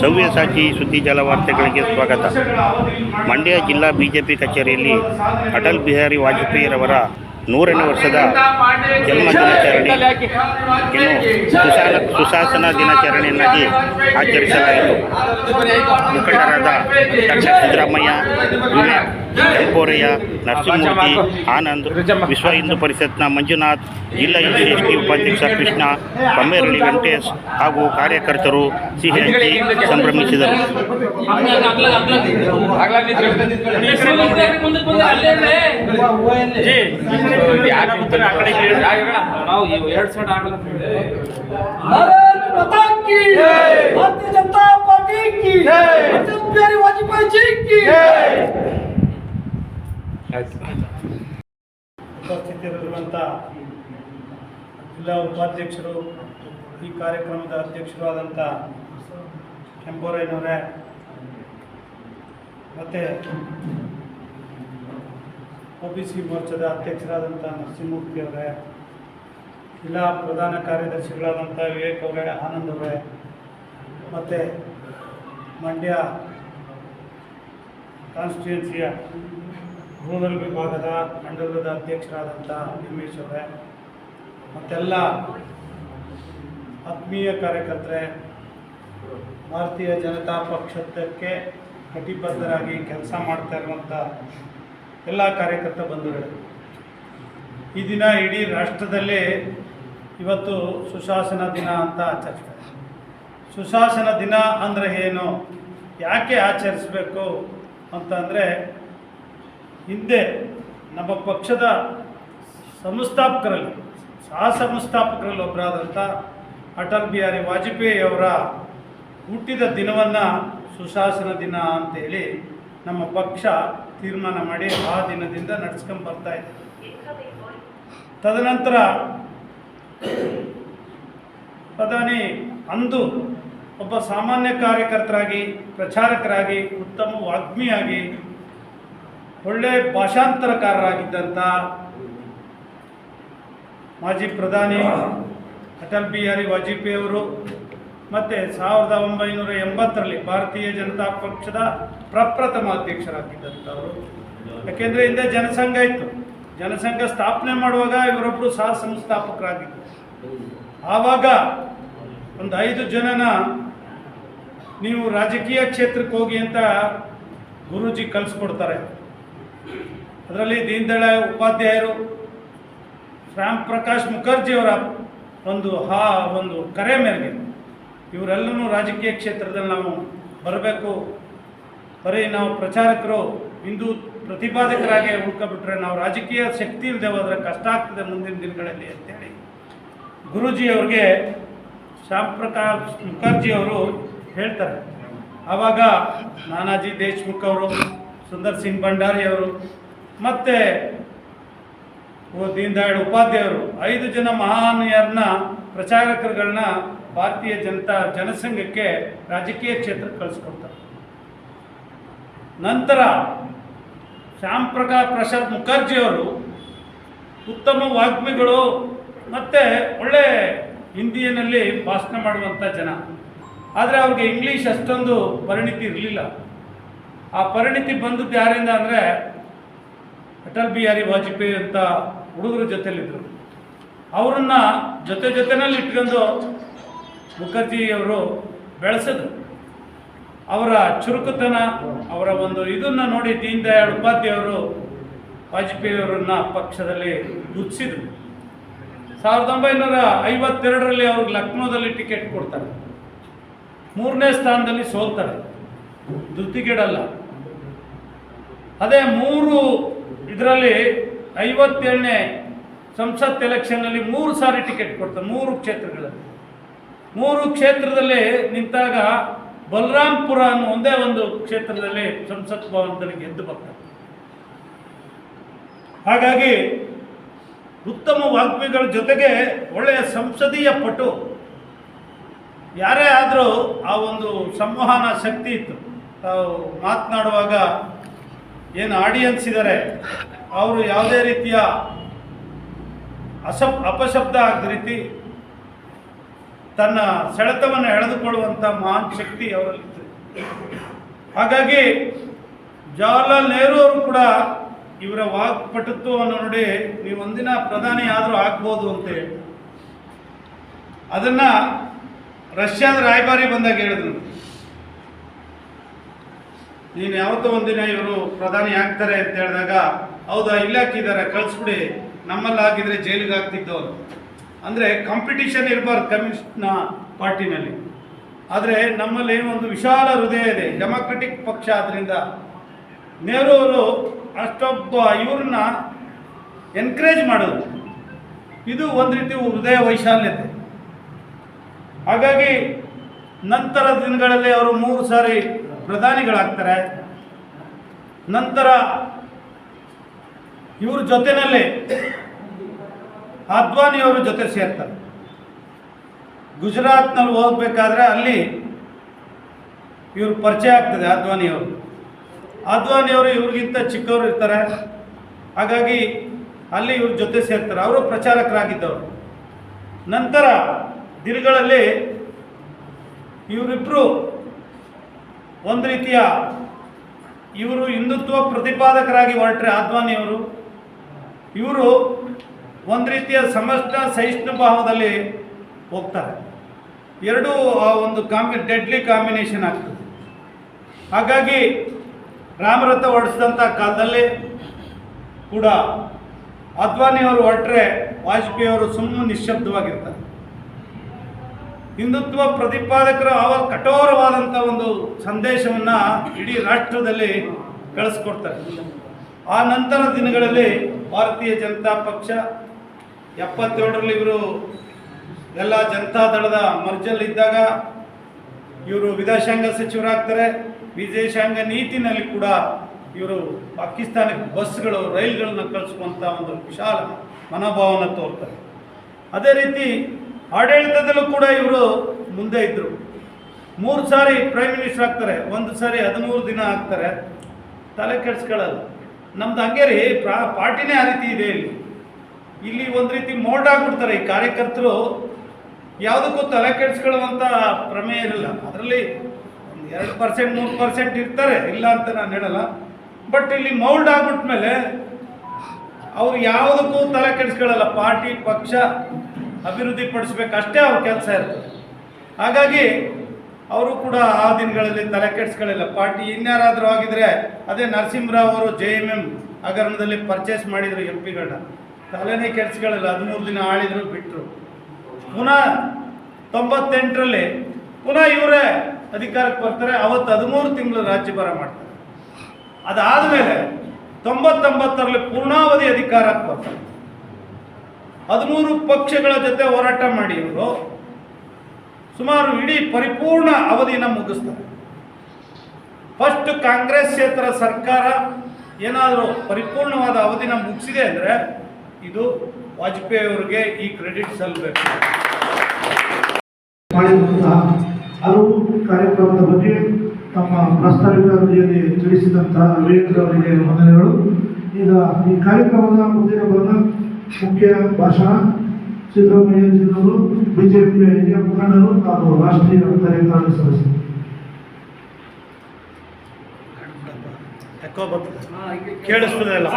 ಸವ್ಯಸಾಚಿ ಸುದ್ದಿ ಜಲವಾರ್ತೆಗಳಿಗೆ ಸ್ವಾಗತ. ಮಂಡ್ಯ ಜಿಲ್ಲಾ ಬಿಜೆಪಿ ಕಚೇರಿಯಲ್ಲಿ ಅಟಲ್ ಬಿಹಾರಿ ವಾಜಪೇಯಿರವರ 100ನೇ ವರ್ಷದ ಜನ್ಮ ದಿನಾಚರಣೆಯನ್ನು ಸುಶಾಸನ ದಿನಾಚರಣೆಯನ್ನಾಗಿ ಆಚರಿಸಲಾಯಿತು. ಮುಖಂಡರಾದ ಡಾಕ್ಟರ್ ಸಿದ್ದರಾಮಯ್ಯ, ವಿವೇಕ್, ಕೆಂಪೋರಯ್ಯ, ನರಸಿಂಹಮೂರ್ತಿ, ಆನಂದ್, ವಿಶ್ವ ಹಿಂದೂ ಪರಿಷತ್ನ ಮಂಜುನಾಥ್, ಜಿಲ್ಲಾ SC ಉಪಾಧ್ಯಕ್ಷ ಕೃಷ್ಣ, ಕಮ್ಮೇರಳ್ಳಿ ವೆಂಕಟೇಶ್ ಹಾಗೂ ಕಾರ್ಯಕರ್ತರು ಸಿಹಿ ಹಂಚಿ ಸಂಭ್ರಮಿಸಿದರು. ಉಪಸ್ಥಿತರಿರುವಂಥ ಜಿಲ್ಲಾ ಉಪಾಧ್ಯಕ್ಷರು, ಈ ಕಾರ್ಯಕ್ರಮದ ಅಧ್ಯಕ್ಷರಾದಂಥ ಕೆಂಪೋರಯ್ಯನವರೇ, ಮತ್ತು OBC ಮೋರ್ಚಾದ ಅಧ್ಯಕ್ಷರಾದಂಥ ನರಸಿಂಹಮೂರ್ತಿ ಅವರೇ, ಜಿಲ್ಲಾ ಪ್ರಧಾನ ಕಾರ್ಯದರ್ಶಿಗಳಾದಂಥ ವಿವೇಕ್ ಅವರೇ, ಆನಂದ್ ಅವರೇ, ಮತ್ತು ಮಂಡ್ಯ ಕಾನ್ಸ್ಟಿಟ್ಯೂನ್ಸಿಯ ರೂರಲ್ ವಿಭಾಗದ ಮಂಡಲದ ಅಧ್ಯಕ್ಷರಾದಂಥ ನಿಮೇಶ್ ಅವರೇ, ಮತ್ತೆಲ್ಲ ಆತ್ಮೀಯ ಕಾರ್ಯಕರ್ತರೆ, ಭಾರತೀಯ ಜನತಾ ಪಕ್ಷಕ್ಕೆ ಕಟಿಬದ್ಧರಾಗಿ ಕೆಲಸ ಮಾಡ್ತಾ ಇರುವಂಥ ಎಲ್ಲ ಕಾರ್ಯಕರ್ತ ಬಂಧುಗಳು, ಈ ದಿನ ಇಡೀ ರಾಷ್ಟ್ರದಲ್ಲೇ ಇವತ್ತು ಸುಶಾಸನ ದಿನ ಅಂತ ಆಚರಿಸ್ತಾರೆ. ಸುಶಾಸನ ದಿನ ಅಂದರೆ ಏನು, ಯಾಕೆ ಆಚರಿಸಬೇಕು ಅಂತಂದರೆ, ಹಿಂದೆ ನಮ್ಮ ಪಕ್ಷದ ಸಂಸ್ಥಾಪಕರಲ್ಲಿ ಸಂಸ್ಥಾಪಕರಲ್ಲಿ ಒಬ್ಬರಾದಂಥ ಅಟಲ್ ಬಿಹಾರಿ ವಾಜಪೇಯಿ ಅವರ ಹುಟ್ಟಿದ ದಿನವನ್ನು ಸುಶಾಸನ ದಿನ ಅಂತೇಳಿ ನಮ್ಮ ಪಕ್ಷ ತೀರ್ಮಾನ ಮಾಡಿ ಆ ದಿನದಿಂದ ನಡೆಸ್ಕೊಂಡು ಬರ್ತಾ ಇದೆ. ತದನಂತರ ಪ್ರಧಾನಿ ಅಂದು ಒಬ್ಬ ಸಾಮಾನ್ಯ ಕಾರ್ಯಕರ್ತರಾಗಿ, ಪ್ರಚಾರಕರಾಗಿ, ಉತ್ತಮ ವಾಗ್ಮಿಯಾಗಿ, ಒಳ್ಳೆ ಭಾಷಾಂತರಕಾರರಾಗಿದ್ದಂಥ ಮಾಜಿ ಪ್ರಧಾನಿ ಅಟಲ್ ಬಿಹಾರಿ ವಾಜಪೇಯಿ ಅವರು ಮತ್ತು 1980ರಲ್ಲಿ ಭಾರತೀಯ ಜನತಾ ಪಕ್ಷದ ಪ್ರಪ್ರಥಮ ಅಧ್ಯಕ್ಷರಾಗಿದ್ದಂಥವರು. ಯಾಕೆಂದರೆ ಹಿಂದೆ ಜನಸಂಘ ಇತ್ತು, ಜನಸಂಘ ಸ್ಥಾಪನೆ ಮಾಡುವಾಗ ಇವರೊಬ್ಬರು ಸಹ ಸಂಸ್ಥಾಪಕರಾಗಿದ್ದರು. ಆವಾಗ ಒಂದು 5 ಜನನ ನೀವು ರಾಜಕೀಯ ಕ್ಷೇತ್ರಕ್ಕೆ ಹೋಗಿ ಅಂತ ಗುರೂಜಿ ಕಲಿಸ್ಕೊಡ್ತಾರೆ. ಅದರಲ್ಲಿ ದೀನ್ ದಯಾಳ್ ಉಪಾಧ್ಯಾಯರು, ಶ್ಯಾಮ್ ಪ್ರಕಾಶ್ ಮುಖರ್ಜಿಯವರ ಒಂದು ಕರೆ ಮೇರೆಗೆ ಇವರೆಲ್ಲರೂ ರಾಜಕೀಯ ಕ್ಷೇತ್ರದಲ್ಲಿ ನಾವು ಬರಬೇಕು, ಬರೀ ನಾವು ಪ್ರಚಾರಕರು, ಹಿಂದೂ ಪ್ರತಿಪಾದಕರಾಗಿ ಉಳ್ಕೊಬಿಟ್ರೆ ನಾವು ರಾಜಕೀಯ ಶಕ್ತಿ ಇಲ್ಲದೆ ಹೋದರೆ ಕಷ್ಟ ಆಗ್ತದೆ ಮುಂದಿನ ದಿನಗಳಲ್ಲಿ ಅಂತೇಳಿ ಗುರೂಜಿಯವ್ರಿಗೆ ಶ್ಯಾಮ್ ಪ್ರಕಾಶ್ ಮುಖರ್ಜಿಯವರು ಹೇಳ್ತಾರೆ. ಆವಾಗ ನಾನಾಜಿ ದೇಶ್ಮುಖ್ ಅವರು, ಸುಂದರ್ ಸಿಂಗ್ ಭಂಡಾರಿ ಅವರು ಮತ್ತು ದೀನ್ ದಯಾಳ್ ಉಪಾಧ್ಯಾಯರು 5 ಜನ ಮಹಾನೀಯರನ್ನ, ಪ್ರಚಾರಕರುಗಳನ್ನ ಭಾರತೀಯ ಜನಸಂಘಕ್ಕೆ ರಾಜಕೀಯ ಕ್ಷೇತ್ರಕ್ಕೆ ಕಳಿಸ್ಕೊಡ್ತಾರೆ. ನಂತರ ಶ್ಯಾಮ್ ಪ್ರಸಾದ್ ಮುಖರ್ಜಿಯವರು ಉತ್ತಮ ವಾಗ್ಮಿಗಳು ಮತ್ತು ಒಳ್ಳೆ ಹಿಂದಿಯಲ್ಲಿ ಭಾಷಣ ಮಾಡುವಂಥ ಜನ. ಆದರೆ ಅವ್ರಿಗೆ ಇಂಗ್ಲೀಷ್ ಅಷ್ಟೊಂದು ಪರಿಣಿತಿ ಇರಲಿಲ್ಲ. ಆ ಪರಿಣಿತಿ ಬಂದದ್ದು ಯಾರಿಂದ ಅಂದರೆ ಅಟಲ್ ಬಿಹಾರಿ ವಾಜಪೇಯಿ ಅಂತ ಹುಡುಗರ ಜೊತೆಲಿದ್ದರು. ಅವರನ್ನು ಜೊತೆಯಲ್ಲಿ ಇಟ್ಕೊಂಡು ಮುಖರ್ಜಿಯವರು ಬೆಳೆಸಿದ್ರು. ಅವರ ಚುರುಕುತನ, ಅವರ ಇದನ್ನು ನೋಡಿ ದೀನ್ ದಯಾಳ್ ಉಪಾಧ್ಯಾಯವರು ವಾಜಪೇಯಿಯವರನ್ನ ಪಕ್ಷದಲ್ಲಿ ಗುರುತಿಸಿದರು. 1952ರಲ್ಲಿ ಅವ್ರಿಗೆ ಲಕ್ನೋದಲ್ಲಿ ಟಿಕೆಟ್ ಕೊಡ್ತಾರೆ. 3ನೇ ಸ್ಥಾನದಲ್ಲಿ ಸೋಲ್ತಾರೆ, ಧೃತಿಗೆಡಲ್ಲ. ಅದೇ 3 ಇದರಲ್ಲಿ 57ನೇ ಸಂಸತ್ ಎಲೆಕ್ಷನ್ನಲ್ಲಿ 3 ಸಾರಿ ಟಿಕೆಟ್ ಕೊಡ್ತಾರೆ. 3 ಕ್ಷೇತ್ರಗಳಲ್ಲಿ 3 ಕ್ಷೇತ್ರದಲ್ಲಿ ನಿಂತಾಗ ಬಲರಾಂಪುರ ಅನ್ನೋ ಒಂದೇ ಒಂದು ಕ್ಷೇತ್ರದಲ್ಲಿ ಸಂಸತ್ ಭವನದಲ್ಲಿ ಗೆದ್ದು ಬರ್ತಾರೆ. ಹಾಗಾಗಿ ಉತ್ತಮ ವಾಗ್ಮಿಗಳ ಜೊತೆಗೆ ಒಳ್ಳೆಯ ಸಂಸದೀಯ ಪಟು, ಯಾರೇ ಆದರೂ ಆ ಒಂದು ಸಂವಹನ ಶಕ್ತಿ ಇತ್ತು. ತಾವು ಮಾತನಾಡುವಾಗ ಏನು ಆಡಿಯನ್ಸ್ ಇದ್ದಾರೆ ಅವರು ಯಾವುದೇ ರೀತಿಯ ಅಪಶಬ್ದ ಆಗದ ರೀತಿ ತನ್ನ ಸೆಳೆತವನ್ನು ಎಳೆದುಕೊಳ್ಳುವಂಥ ಮಹಾನ್ ಶಕ್ತಿ ಅವರಲ್ಲಿತ್ತು. ಹಾಗಾಗಿ ಜವಾಹರ್ಲಾಲ್ ನೆಹರು ಅವರು ಕೂಡ ಇವರ ವಾಕ್ಪಟುತ್ವವನ್ನು ನೋಡಿ ನೀವು ಒಂದಿನ ಪ್ರಧಾನಿ ಆದರೂ ಆಗ್ಬೋದು ಅಂತೇಳಿ ಅದನ್ನು ರಷ್ಯಾದ ರಾಯಭಾರಿ ಬಂದಾಗ ಹೇಳಿದ್ರು, ನೀನು ಯಾವತ್ತೋ ಒಂದಿನ ಇವರು ಪ್ರಧಾನಿ ಆಗ್ತಾರೆ ಅಂತ ಹೇಳಿದಾಗ, ಹೌದಾ ಇಲ್ಲಿ ಹಾಕಿದ್ದಾರೆ ಕಳಿಸ್ಬಿಡಿ, ನಮ್ಮಲ್ಲಿ ಹಾಕಿದರೆ ಜೈಲಿಗೆ ಆಗ್ತಿದ್ದವರು. ಅಂದರೆ ಕಾಂಪಿಟಿಷನ್ ಇರಬಾರ್ದು ಕಮ್ಯುನಿಸ್ಟ್ನ ಪಾರ್ಟಿನಲ್ಲಿ. ಆದರೆ ನಮ್ಮಲ್ಲಿ ಒಂದು ವಿಶಾಲ ಹೃದಯ ಇದೆ, ಡೆಮಾಕ್ರೆಟಿಕ್ ಪಕ್ಷ. ಆದ್ದರಿಂದ ನೆಹರು ಅವರು ಅಷ್ಟೊಬ್ಬ ಇವ್ರನ್ನ ಎನ್ಕರೇಜ್ ಮಾಡೋದು, ಇದು ಒಂದು ರೀತಿ ಹೃದಯ ವೈಶಾಲ್ಯತೆ. ಹಾಗಾಗಿ ನಂತರ ದಿನಗಳಲ್ಲಿ ಅವರು 3 ಸಾರಿ ಪ್ರಧಾನಿಗಳಾಗ್ತಾರೆ. ನಂತರ ಇವ್ರ ಜೊತೆಯಲ್ಲಿ ಅದ್ವಾನಿಯವರು ಜೊತೆ ಸೇರ್ತಾರೆ. ಗುಜರಾತ್ನಲ್ಲಿ ಹೋಗ್ಬೇಕಾದ್ರೆ ಅಲ್ಲಿ ಇವ್ರ ಪರಿಚಯ ಆಗ್ತದೆ ಅದ್ವಾನಿಯವರು. ಅದ್ವಾನಿಯವರು ಇವ್ರಿಗಿಂತ ಚಿಕ್ಕವರು ಇರ್ತಾರೆ, ಹಾಗಾಗಿ ಅಲ್ಲಿ ಇವ್ರ ಜೊತೆ ಸೇರ್ತಾರೆ. ಅವರು ಪ್ರಚಾರಕರಾಗಿದ್ದವರು. ನಂತರ ದಿನಗಳಲ್ಲಿ ಇವರಿಬ್ಬರು ಒಂದು ರೀತಿಯ ಇವರು ಹಿಂದುತ್ವ ಪ್ರತಿಪಾದಕರಾಗಿ ಹೊರಟ್ರೆ ಅದ್ವಾನಿಯವರು, ಇವರು ಒಂದು ರೀತಿಯ ಸಮಷ್ಟ ಸಹಿಷ್ಣು ಭಾವದಲ್ಲಿ ಹೋಗ್ತಾರೆ. ಎರಡೂ ಒಂದು ಡೆಡ್ಲಿ ಕಾಂಬಿನೇಷನ್ ಆಗ್ತದೆ. ಹಾಗಾಗಿ ರಾಮರಥ ಹೊಡೆಸಿದಂಥ ಕಾಲದಲ್ಲಿ ಕೂಡ ಅದ್ವಾನಿಯವರು ಹೊರಟ್ರೆ ವಾಜಪೇಯಿ ಅವರು ಸುಮ್ಮನೆ ನಿಶ್ಶಬ್ದವಾಗಿರ್ತಾರೆ. ಹಿಂದುತ್ವ ಪ್ರತಿಪಾದಕರು ಅವರ ಕಠೋರವಾದಂಥ ಒಂದು ಸಂದೇಶವನ್ನು ಇಡೀ ರಾಷ್ಟ್ರದಲ್ಲಿ ಕಳಿಸ್ಕೊಡ್ತಾರೆ. ಆ ನಂತರ ದಿನಗಳಲ್ಲಿ ಭಾರತೀಯ ಜನತಾ ಪಕ್ಷ 77ರಲ್ಲಿ ಇವರು ಎಲ್ಲ ಜನತಾದಳದ ಮರ್ಜಲ್ಲಿದ್ದಾಗ ಇವರು ವಿದೇಶಾಂಗ ಸಚಿವರಾಗ್ತಾರೆ. ವಿದೇಶಾಂಗ ನೀತಿನಲ್ಲಿ ಕೂಡ ಇವರು ಪಾಕಿಸ್ತಾನಕ್ಕೆ ಬಸ್ಗಳು ರೈಲ್ಗಳನ್ನ ಕಳಿಸುವಂಥ ಒಂದು ವಿಶಾಲ ಮನೋಭಾವನ ತೋರ್ತಾರೆ. ಅದೇ ರೀತಿ ಆಡಳಿತದಲ್ಲೂ ಕೂಡ ಇವರು ಮುಂದೆ ಇದ್ದರು. 3 ಸಾರಿ ಪ್ರೈಮ್ ಮಿನಿಸ್ಟರ್ ಆಗ್ತಾರೆ, 1 ಸಾರಿ 13 ದಿನ ಆಗ್ತಾರೆ. ತಲೆ ಕೆಡಿಸ್ಕೊಳ್ಳಲ್ಲ. ನಮ್ದು ಹಂಗೆ ರೀ, ಪಾರ್ಟಿನೇ ಆ ರೀತಿ ಇದೆ. ಇಲ್ಲಿ ಒಂದು ರೀತಿ ಮೋಲ್ಡ್ ಆಗಿಬಿಡ್ತಾರೆ ಈ ಕಾರ್ಯಕರ್ತರು. ಯಾವುದಕ್ಕೂ ತಲೆ ಕೆಡಿಸ್ಕೊಳ್ಳುವಂಥ ಪ್ರಮೇಯ ಇರಲ್ಲ. ಅದರಲ್ಲಿ 2% 3% ಇರ್ತಾರೆ, ಇಲ್ಲ ಅಂತ ನಾನು ಹೇಳಲ್ಲ. ಬಟ್ ಇಲ್ಲಿ ಮೌಲ್ಡ್ ಆಗ್ಬಿಟ್ಮೇಲೆ ಅವ್ರು ಯಾವುದಕ್ಕೂ ತಲೆ ಕೆಡಿಸ್ಕೊಳ್ಳಲ್ಲ. ಪಾರ್ಟಿ ಪಕ್ಷ ಅಭಿವೃದ್ಧಿ ಪಡಿಸ್ಬೇಕಷ್ಟೇ ಅವ್ರ ಕೆಲಸ ಇರ್ತದೆ. ಹಾಗಾಗಿ ಅವರು ಕೂಡ ಆ ದಿನಗಳಲ್ಲಿ ತಲೆ ಕೆಡಿಸ್ಕೊಳ್ಳಿಲ್ಲ. ಪಾರ್ಟಿ ಇನ್ಯಾರಾದರೂ ಆಗಿದ್ರೆ ಅದೇ ನರಸಿಂಹರಾವ್ ಅವರು JMM ಹಗರಣದಲ್ಲಿ ಪರ್ಚೇಸ್ ಮಾಡಿದರು MP ಗಳನ್ನ, ತಲೆನೇ ಕೆಡಿಸ್ಕೊಳ್ಳಿಲ್ಲ. 13 ದಿನ ಆಳಿದ್ರು, ಬಿಟ್ಟರು. ಪುನಃ 98ರಲ್ಲಿ ಪುನಃ ಇವರೇ ಅಧಿಕಾರಕ್ಕೆ ಬರ್ತಾರೆ. ಅವತ್ತು 13 ತಿಂಗಳು ರಾಜ್ಯಭಾರ ಮಾಡ್ತಾರೆ. ಅದಾದಮೇಲೆ 99ರಲ್ಲಿ ಪೂರ್ಣಾವಧಿ ಅಧಿಕಾರಕ್ಕೆ ಬರ್ತಾರೆ. 13 ಪಕ್ಷಗಳ ಜೊತೆ ಹೋರಾಟ ಮಾಡಿ ಇವರು ಸುಮಾರು ಇಡೀ ಪರಿಪೂರ್ಣ ಅವಧಿನ ಮುಗಿಸ್ತಾರೆ. ಫಸ್ಟ್ ಕಾಂಗ್ರೆಸ್ಸೇತರ ಸರ್ಕಾರ ಏನಾದರೂ ಪರಿಪೂರ್ಣವಾದ ಅವಧಿನ ಮುಗಿಸಿದೆ ಅಂದರೆ ಇದು ವಾಜಪೇಯಿ ಅವರಿಗೆ ಈ ಕ್ರೆಡಿಟ್ ಸಲ್ಲಬೇಕು. ಮಾಡಿರುವಂತಹ ಹಲವು ಕಾರ್ಯಕ್ರಮದ ಬಗ್ಗೆ ತಮ್ಮ ಪ್ರಾಸ್ತಾವಿಕ ಅವಧಿಯಲ್ಲಿ ತಿಳಿಸಿದಂತಹ ವೀರೇಂದ್ರ ಅವರಿಗೆ ವಂದನೆಗಳು. ಈಗ ಈ ಕಾರ್ಯಕ್ರಮದ ಮುಂದಿನ ಭಾಗ ಮುಖ್ಯ ಭಾಷಣ ಸಿದ್ದರಾಮಯ್ಯಜಿಯವರು, ಬಿಜೆಪಿಯ ಹಿರಿಯ ಮುಖಂಡರು ಹಾಗೂ ರಾಷ್ಟ್ರೀಯ ಕಾರ್ಯಕಾರಿಣಿ ಸದಸ್ಯರು. ಕೇಳಿಸ್ತದೆ ಅಲ್ಲ?